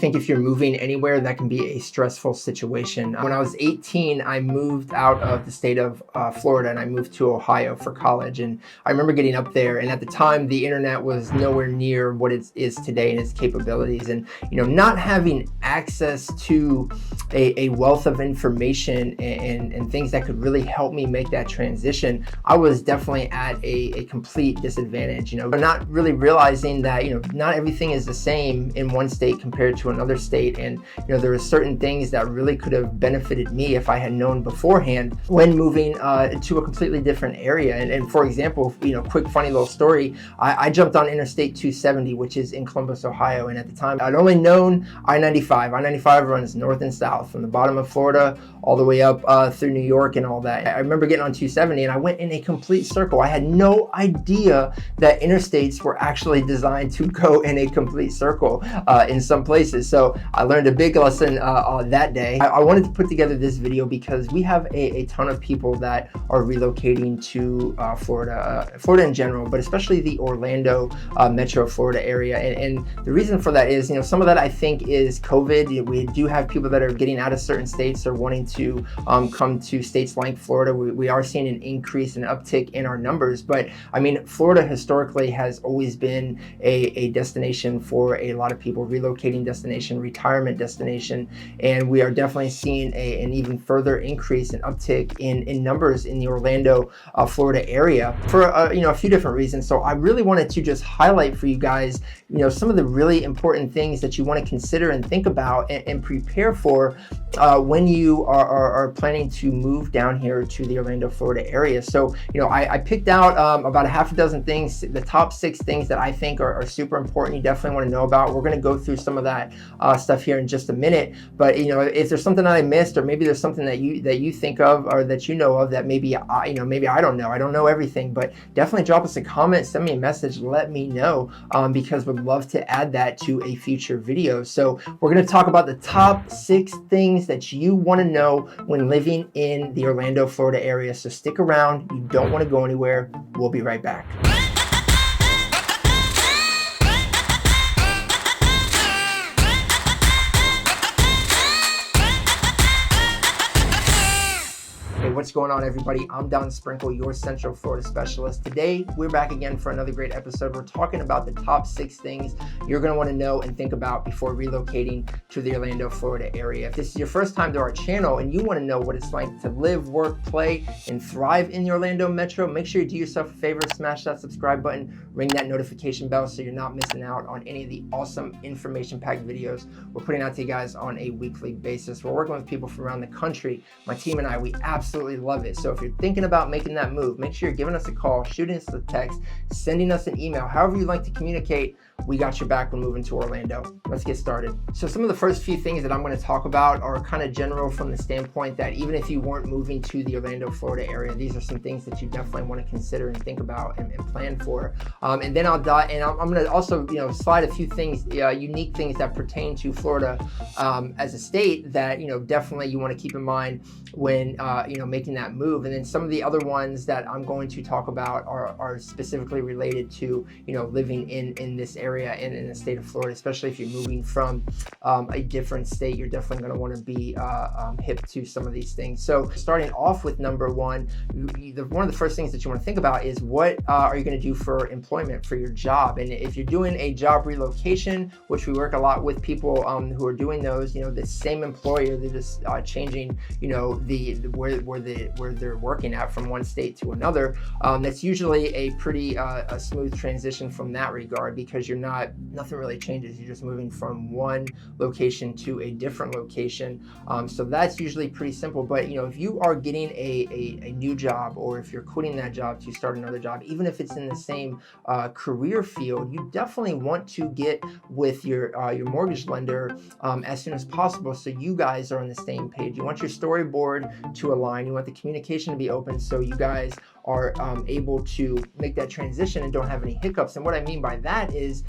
think if you're moving anywhere, that can be a stressful situation. When I was 18, I moved out of the state of Florida and I moved to Ohio for college. And I remember getting up there, and at the time, the internet was nowhere near what it is today and its capabilities. And, not having access to a wealth of information and things that could really help me make that transition, I was definitely at a complete disadvantage. Not really realizing that, not everything is the same in one state compared to another state. And, there were certain things that really could have benefited me if I had known beforehand when moving to a completely different area. And for example, quick funny little story, I jumped on Interstate 270, which is in Columbus, Ohio. And at the time, I'd only known I-95. I-95 runs north and south from the bottom of Florida all the way up through New York and all that. I remember getting on 270 and I went in a complete circle. I had no idea that interstates were actually designed to go in a complete circle in some places. So I learned a big lesson that day. I wanted to put together this video because we have a ton of people that are relocating to Florida in general, but especially the Orlando metro Florida area. And the reason for that is, some of that I think is COVID. We do have people that are getting out of certain states or wanting to come to states like Florida. We are seeing an increase and uptick in our numbers, but I mean, Florida historically has always been a destination for a lot of people, relocating destination, retirement destination, and we are definitely seeing an even further increase and uptick in numbers in the Orlando, Florida area for a few different reasons. So I really wanted to just highlight for you guys, some of the really important things that you want to consider and think about and prepare for when you are planning to move down here to the Orlando, Florida area. So, I picked out about a half a dozen things, the top 6 things that I think are super important. You definitely want to know about. We're going to go through some of that stuff here in just a minute. But if there's something that I missed, or maybe there's something that you think of, or that you know of that maybe I don't know. I don't know everything, but definitely drop us a comment, send me a message, let me know, because we'd love to add that to a future video. So we're going to talk about the top 6 things that you want to know when living in the Orlando, Florida area. So stick around. You don't want to go anywhere. We'll be right back. What's going on, everybody? I'm Sprenkel, your Central Florida specialist. Today, we're back again for another great episode. We're talking about the top 6 things you're going to want to know and think about before relocating to the Orlando, Florida area. If this is your first time to our channel and you want to know what it's like to live, work, play, and thrive in the Orlando metro, make sure you do yourself a favor, smash that subscribe button, ring that notification bell so you're not missing out on any of the awesome information-packed videos we're putting out to you guys on a weekly basis. We're working with people from around the country. My team and I, we absolutely love it. So if you're thinking about making that move, make sure you're giving us a call, shooting us a text, sending us an email, however you like to communicate. We got your back when moving to Orlando. Let's get started. So some of the first few things that I'm going to talk about are kind of general from the standpoint that even if you weren't moving to the Orlando, Florida area, these are some things that you definitely want to consider and think about and plan for. And then I'm going to also, slide a few things, unique things that pertain to Florida as a state that, definitely you want to keep in mind when, making that move. And then some of the other ones that I'm going to talk about are specifically related to, living in this area and in the state of Florida, especially if you're moving from a different state. You're definitely going to want to be hip to some of these things. So starting off with number 1, one of the first things that you want to think about is what are you going to do for employment, for your job. And if you're doing a job relocation, which we work a lot with people who are doing those, the same employer, they're just changing, where they're working at from one state to another. That's usually a pretty a smooth transition from that regard, because nothing really changes. You're just moving from one location to a different location. So that's usually pretty simple. But if you are getting a new job, or if you're quitting that job to start another job, even if it's in the same career field, you definitely want to get with your mortgage lender as soon as possible, so you guys are on the same page. You want your storyboard to align. You want the communication to be open, so you guys are able to make that transition and don't have any hiccups. And what I mean by that is,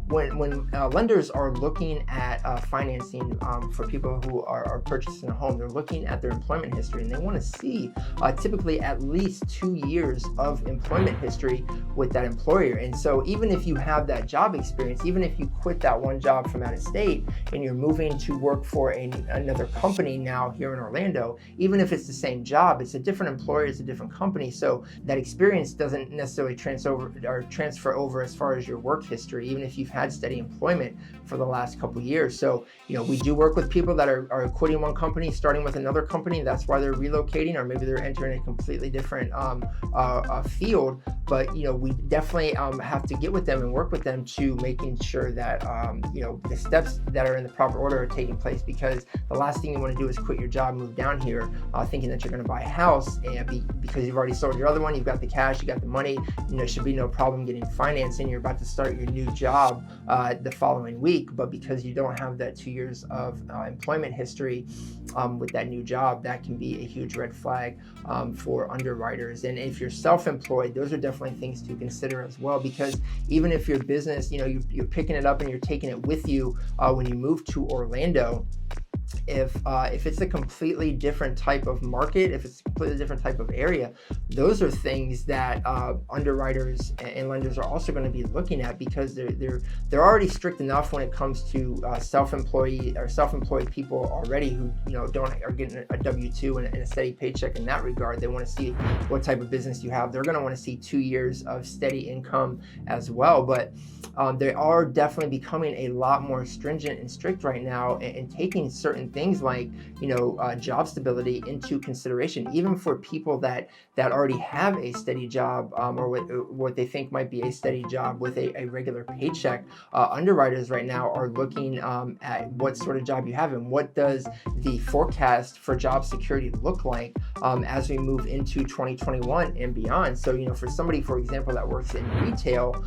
when lenders are looking at financing for people who are purchasing a home, they're looking at their employment history, and they want to see typically at least 2 years of employment history with that employer. And so even if you have that job experience, even if you quit that one job from out of state and you're moving to work for another company now here in Orlando, even if it's the same job, it's a different employer, it's a different company. So that experience doesn't necessarily transfer over as far as your work history, even if you've had steady employment for the last couple of years. So, we do work with people that are quitting one company, starting with another company. That's why they're relocating, or maybe they're entering a completely different field. But, we definitely have to get with them and work with them to making sure that, the steps that are in the proper order are taking place, because the last thing you want to do is quit your job, move down here thinking that you're going to buy a house, and because you've already sold your other one, you've got the cash, you got the money, should be no problem getting financing. You're about to start your new job the following week, but because you don't have that 2 years of employment history with that new job, that can be a huge red flag for underwriters. And if you're self-employed, those are definitely things to consider as well, because even if your business, you're picking it up and you're taking it with you when you move to Orlando, if it's a completely different type of market, if it's a completely different type of area, those are things that underwriters and lenders are also going to be looking at, because they're already strict enough when it comes to self-employed people already who are getting a W-2 and a steady paycheck. In that regard, they want to see what type of business you have. They're going to want to see 2 years of steady income as well. But they are definitely becoming a lot more stringent and strict right now, and taking certain things like job stability into consideration, even for people that already have a steady job or what they think might be a steady job with a regular paycheck. Underwriters right now are looking at what sort of job you have and what does the forecast for job security look like as we move into 2021 and beyond. So for somebody, for example, that works in retail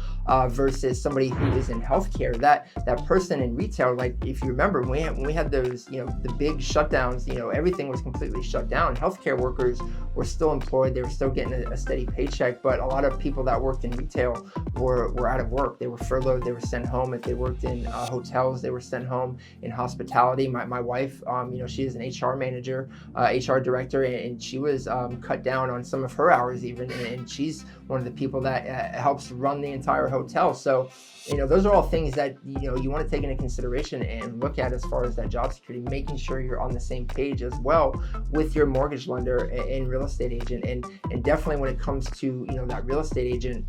versus somebody who is in healthcare, that person in retail, like if you remember when we had those the big shutdowns, everything was completely shut down. Healthcare workers were still employed, they were still getting a steady paycheck, but a lot of people that worked in retail were out of work. They were furloughed, they were sent home. If they worked in hotels, they were sent home. In hospitality, my wife, she is an HR manager, HR director, and she was cut down on some of her hours even, and she's one of the people that helps run the entire hotel. So those are all things that you want to take into consideration and look at as far as that job security, making sure you're on the same page as well with your mortgage lender and real estate agent. And definitely when it comes to that real estate agent,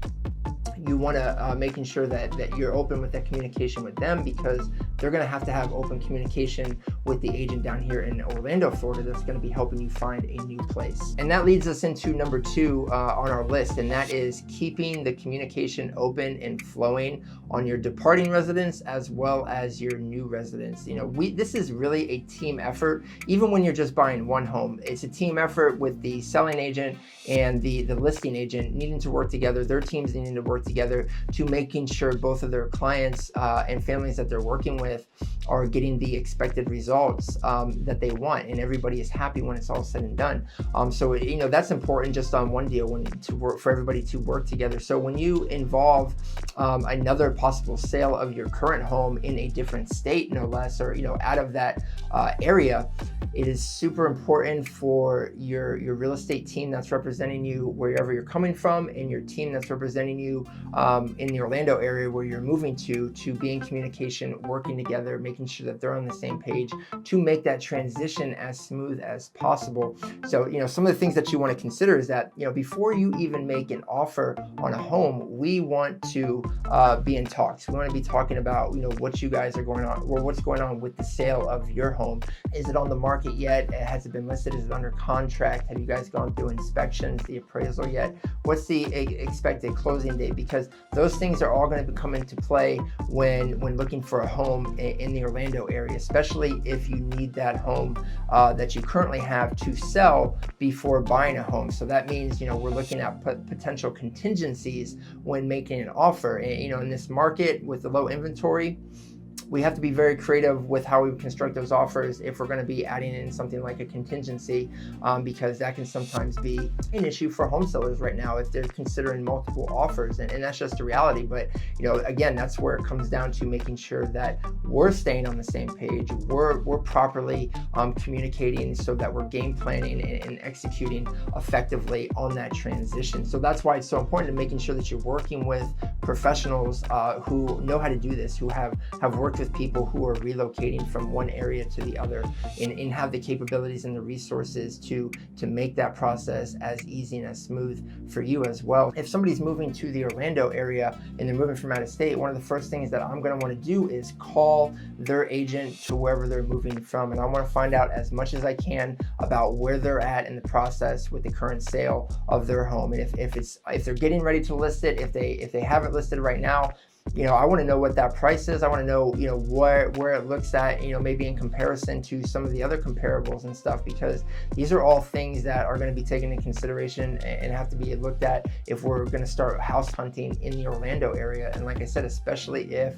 you want to making sure that you're open with that communication with them, because they're going to have open communication with the agent down here in Orlando, Florida, that's going to be helping you find a new place. And that leads us into number 2 on our list, and that is keeping the communication open and flowing on your departing residents as well as your new residents. This is really a team effort. Even when you're just buying one home, it's a team effort with the selling agent and the listing agent needing to work together, their teams needing to work together to making sure both of their clients and families that they're working with are getting the expected results that they want, and everybody is happy when it's all said and done. So that's important just on one deal, for everybody to work together. So when you involve another possible sale of your current home in a different state, no less, or out of that area, it is super important for your real estate team that's representing you wherever you're coming from, and your team that's representing you in the Orlando area where you're moving to be in communication, working together, making sure that they're on the same page to make that transition as smooth as possible. So some of the things that you want to consider is that before you even make an offer on a home, we want to be in talks. We want to be talking about what you guys are going on, or what's going on with the sale of your home. Is it on the market yet? Has it been listed? Is it under contract? Have you guys gone through inspections, the appraisal yet? What's the expected closing date? Because those things are all going to come into play when looking for a home in the Orlando area, especially if you need that home that you currently have to sell before buying a home. So that means we're looking at potential contingencies when making an offer. In this market with the low inventory, we have to be very creative with how we construct those offers if we're going to be adding in something like a contingency, because that can sometimes be an issue for home sellers right now if they're considering multiple offers, and that's just a reality. But again, that's where it comes down to making sure that we're staying on the same page, we're properly communicating so that we're game planning and executing effectively on that transition. So that's why it's so important to making sure that you're working with professionals who know how to do this, who have worked with people who are relocating from one area to the other, and have the capabilities and the resources to make that process as easy and as smooth for you as well. If somebody's moving to the Orlando area and they're moving from out of state, one of the first things that I'm going to want to do is call their agent to wherever they're moving from, and I want to find out as much as I can about where they're at in the process with the current sale of their home, and if they're getting ready to list it, if they have it listed right now, I want to know what that price is. I want to know, where it looks at, maybe in comparison to some of the other comparables and stuff, because these are all things that are going to be taken into consideration and have to be looked at if we're going to start house hunting in the Orlando area. And like I said, especially if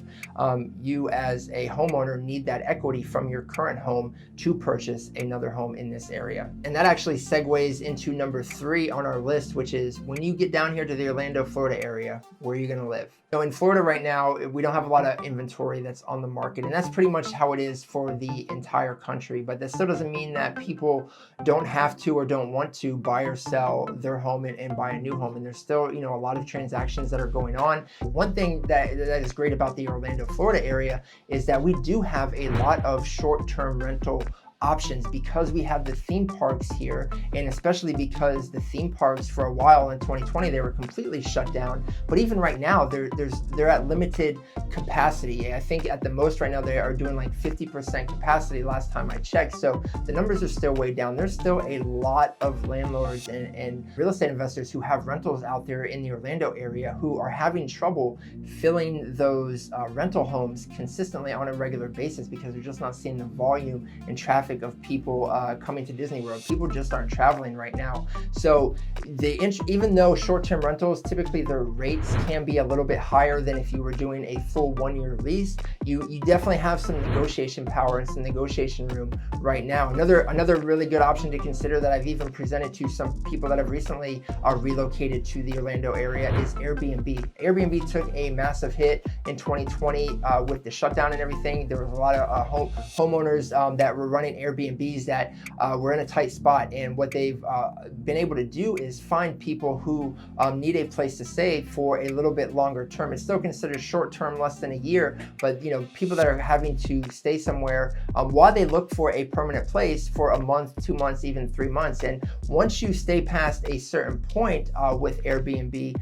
you as a homeowner need that equity from your current home to purchase another home in this area. And that actually segues into number 3 on our list, which is when you get down here to the Orlando, Florida area, where are you going to live? In Florida right now, we don't have a lot of inventory that's on the market, and that's pretty much how it is for the entire country. But that still doesn't mean that people don't have to or don't want to buy or sell their home and buy a new home. And there's still, a lot of transactions that are going on. One thing that is great about the Orlando, Florida area is that we do have a lot of short-term rental options because we have the theme parks here, and especially because the theme parks for a while in 2020 they were completely shut down, but even right now they're at limited capacity. I think at the most right now they are doing like 50% capacity last time I checked, so the numbers are still way down. There's still a lot of landlords and real estate investors who have rentals out there in the Orlando area who are having trouble filling those rental homes consistently on a regular basis because they're just not seeing the volume and traffic of people coming to Disney World. People just aren't traveling right now. So even though short-term rentals, typically their rates can be a little bit higher than if you were doing a full 1-year lease, you definitely have some negotiation power and some negotiation room right now. Another really good option to consider that I've even presented to some people that have recently relocated to the Orlando area is Airbnb. Airbnb took a massive hit in 2020 with the shutdown and everything. There was a lot of homeowners that were running Airbnbs that were in a tight spot, and what they've been able to do is find people who need a place to stay for a little bit longer term. It's still considered short term, less than a year, but people that are having to stay somewhere while they look for a permanent place for a month, 2 months, even 3 months. And once you stay past a certain point with Airbnb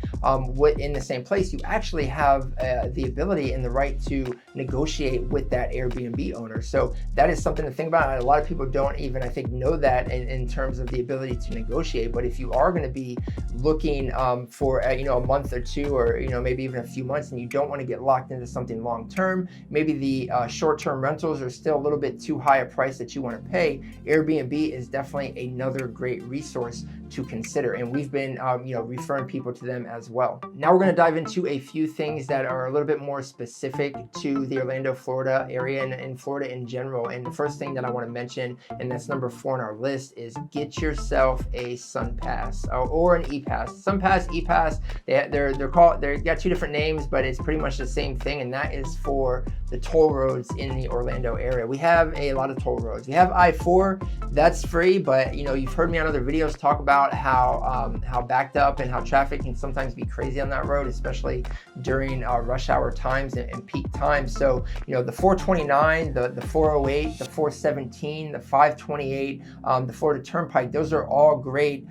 in the same place, you actually have the ability and the right to negotiate with that Airbnb owner. So that is something to think about. A lot of people don't even, I think, know that in terms of the ability to negotiate. But if you are going to be looking for a month or two, or maybe even a few months, and you don't want to get locked into something long term, maybe the short-term rentals are still a little bit too high a price that you want to pay, Airbnb is definitely another great resource to consider, and we've been referring people to them as well. Now we're going to dive into a few things that are a little bit more specific to the Orlando, Florida area and Florida in general. And the first thing that I want to mention, and that's number 4 on our list, is get yourself a Sunpass or an ePass. Sunpass, ePass, they got 2 different names, but it's pretty much the same thing, and that is for the toll roads in the Orlando area. We have a lot of toll roads. We have I-4, that's free, but you've heard me on other videos talk about how backed up and how traffic can sometimes be crazy on that road, especially during rush hour times and peak times. So the 429, the 408, the 417, the 528, the Florida Turnpike, those are all great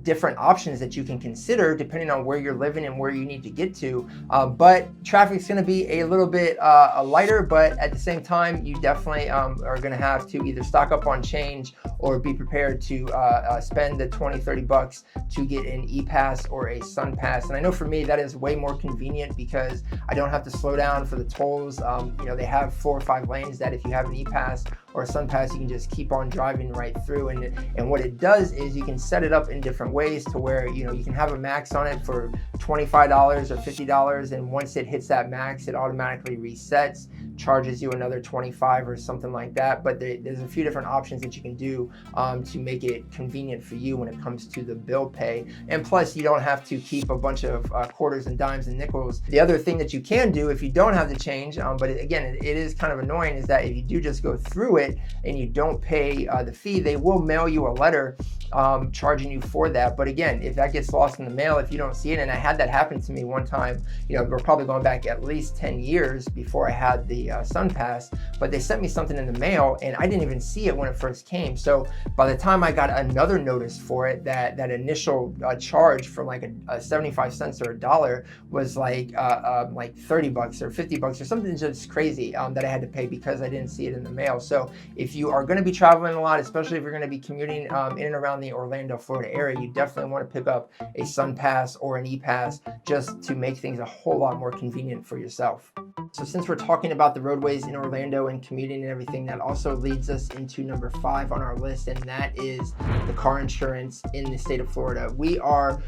different options that you can consider depending on where you're living and where you need to get to. But traffic's going to be a little bit lighter, but at the same time, you definitely are going to have to either stock up on change or be prepared to spend the $20-30 to get an ePass or a Sunpass. And I know for me, that is way more convenient because I don't have to slow down for the tolls. They have 4 or 5 lanes that if you have an ePass or Sunpass, you can just keep on driving right through. And what it does is you can set it up in different ways to where, you know, you can have a max on it for $25 or $50, and once it hits that max, it automatically resets, charges you another 25 or something like that. But there's a few different options that you can do to make it convenient for you when it comes to the bill pay. And plus, you don't have to keep a bunch of quarters and dimes and nickels. The other thing that you can do if you don't have the change, but again, it is kind of annoying, is that if you do just go through it and you don't pay the fee, they will mail you a letter charging you for that. But again, if that gets lost in the mail, if you don't see it, and I had that happen to me one time, you know, we're probably going back at least 10 years before I had the Sunpass, but they sent me something in the mail and I didn't even see it when it first came. So by the time I got another notice for it, that initial charge for like a 75 cents or $1 was like 30 bucks or 50 bucks or something just crazy that I had to pay because I didn't see it in the mail. So if you are going to be traveling a lot, especially if you're going to be commuting in and around the Orlando, Florida area, you definitely want to pick up a Sunpass or an ePass just to make things a whole lot more convenient for yourself. So since we're talking about the roadways in Orlando and commuting and everything, that also leads us into number 5 on our list, and that is the car insurance in the state of Florida. We are,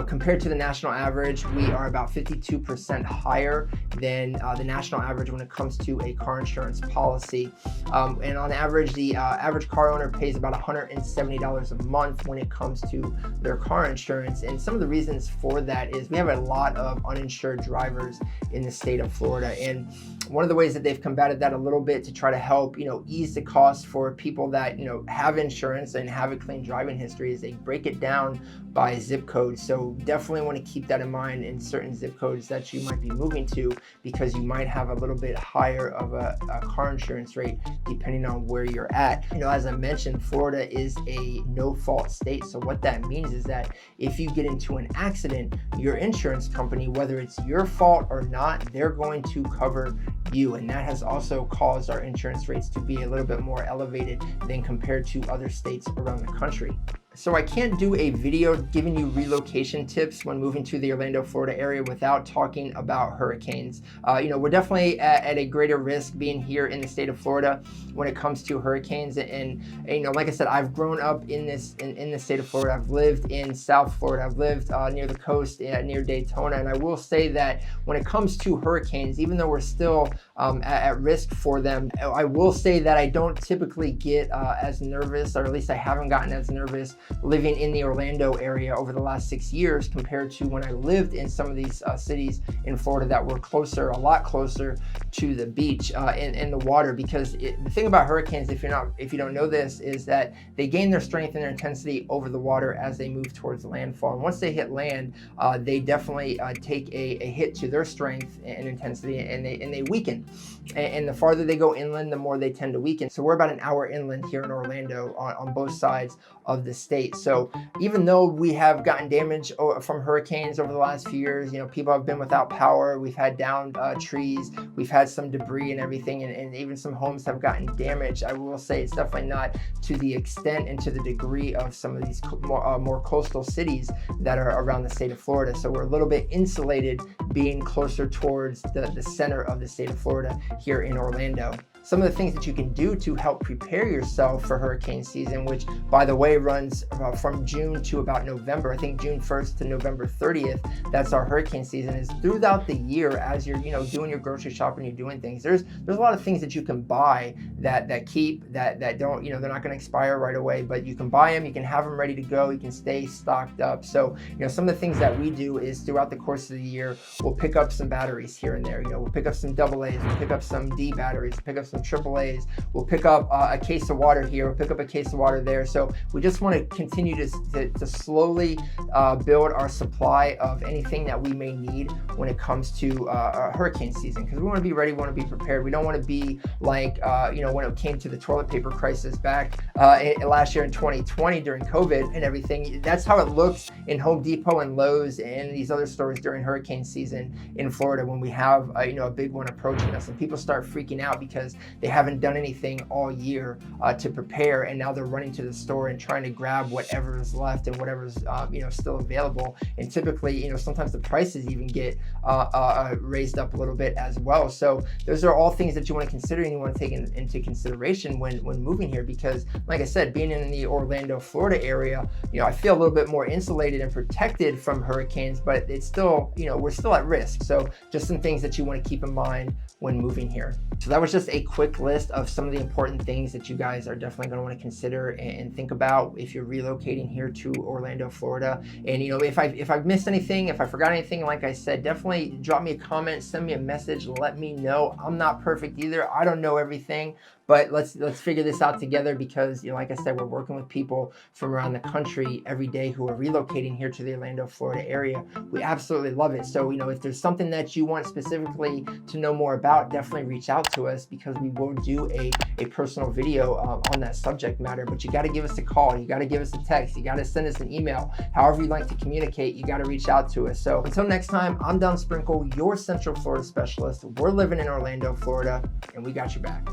compared to the national average, we are about 52% higher than the national average when it comes to a car insurance policy. And on average, the average car owner pays about $170 a month when it comes to their car insurance. And some of the reasons for that is we have a lot of uninsured drivers in the state of Florida. And one of the ways that they've combated that a little bit to try to help, you know, ease the cost for people that, you know, have insurance and have a clean driving history is they break it down by zip code. So definitely want to keep that in mind in certain zip codes that you might be moving to, because you might have a little bit higher of a car insurance rate depending on where you're at. You know, as I mentioned, Florida is a no-fault state. So what that means is that if you get into an accident, your insurance company, whether it's your fault or not, they're going to cover you. And that has also caused our insurance rates to be a little bit more elevated than compared to other states around the country. So I can't do a video giving you relocation tips when moving to the Orlando, Florida area without talking about hurricanes. You know, we're definitely at a greater risk being here in the state of Florida when it comes to hurricanes. And you know, like I said, I've grown up in the state of Florida. I've lived in South Florida. I've lived near the coast, near Daytona. And I will say that when it comes to hurricanes, even though we're still at risk for them, I will say that I don't typically get as nervous, or at least I haven't gotten as nervous living in the Orlando area over the last 6 years compared to when I lived in some of these cities in Florida that were closer, a lot closer to the beach and the water. Because the thing about hurricanes, if you don't know this, is that they gain their strength and their intensity over the water as they move towards landfall. And once they hit land, they definitely take a hit to their strength and intensity, and they weaken. And the farther they go inland, the more they tend to weaken. So we're about an hour inland here in Orlando on both sides of the state. So even though we have gotten damage from hurricanes over the last few years, you know, people have been without power, we've had downed trees, we've had some debris and everything, and even some homes have gotten damaged. I will say it's definitely not to the extent and to the degree of some of these more coastal cities that are around the state of Florida. So we're a little bit insulated being closer towards the center of the state of Florida here in Orlando. Some of the things that you can do to help prepare yourself for hurricane season, which by the way runs from June to about November. I think June 1st to November 30th, that's our hurricane season. Is throughout the year, as you're, you know, doing your grocery shopping, you're doing things, there's a lot of things that you can buy that don't, you know, they're not going to expire right away, but you can buy them, you can have them ready to go, you can stay stocked up. So, you know, some of the things that we do is throughout the course of the year, we'll pick up some batteries here and there. You know, we'll pick up some AA's, we'll pick up some D batteries, pick up some AAA's, we'll pick up a case of water here, we'll pick up a case of water there. So we just want to continue to slowly build our supply of anything that we may need when it comes to hurricane season, because we want to be ready, we want to be prepared. We don't want to be like, you know, when it came to the toilet paper crisis back last year in 2020 during COVID and everything. That's how it looks in Home Depot and Lowe's and these other stores during hurricane season in Florida when we have, you know, a big one approaching us, and people start freaking out because they haven't done anything all year to prepare, and now they're running to the store and trying to grab whatever is left and whatever's still available. And typically, sometimes the prices even get raised up a little bit as well. So those are all things that you want to consider and you want to take into consideration when moving here, because like I said, being in the Orlando, Florida area, I feel a little bit more insulated and protected from hurricanes, but it's still, we're still at risk. So just some things that you want to keep in mind when moving here. So that was just a quick list of some of the important things that you guys are definitely going to want to consider and think about if you're relocating here to Orlando, Florida. And if I've missed anything, if I forgot anything, like I said, definitely drop me a comment, send me a message, let me know. I'm not perfect either. I don't know everything, but let's figure this out together, because like I said, we're working with people from around the country every day who are relocating here to the Orlando, Florida area. We absolutely love it. So if there's something that you want specifically to know more about, definitely reach out to us, because we will do a personal video on that subject matter. But you got to give us a call, you got to give us a text, you got to send us an email. However you like to communicate, you got to reach out to us. So until next time, I'm Don Sprenkel, your Central Florida specialist. We're living in Orlando, Florida, and we got your back.